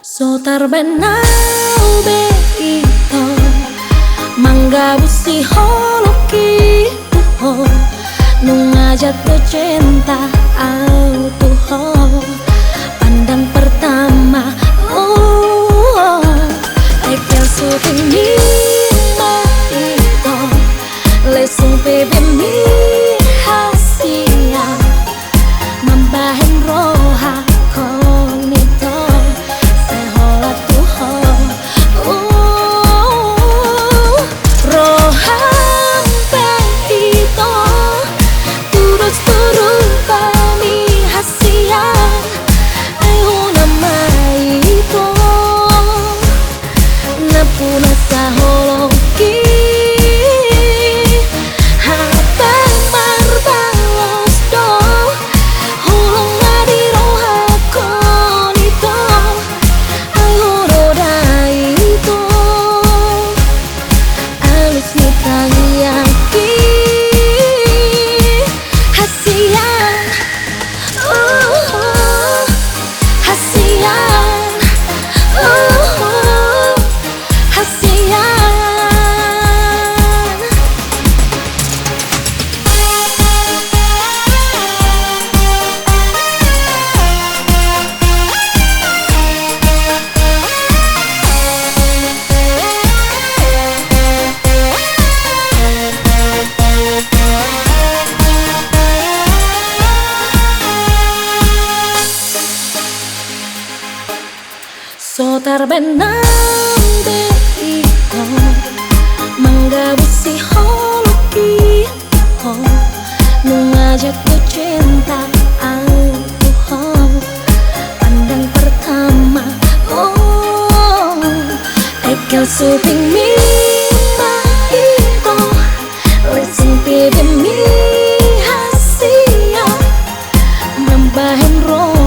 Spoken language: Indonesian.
Sotar benau be ito mangga busi holoki tuho nung ngajak ke cinta au tuho pandang pertama ekel suting ni ma ito lesung bebe mi hasia mambahin roha konito sehola tuho roha ito turut turut kami hasia ayuna mai ito napuna sa holoki habang marbalos do hulong ngadi roha konito ayuna dai ito alus ni tangyaki hasian hasian hasian Sotar benang de ito mangga busi holoki ho nung ngajak ke cinta aku pandang pertama ekel suping mi ma ito lesung bebe mi hasia mambahin roh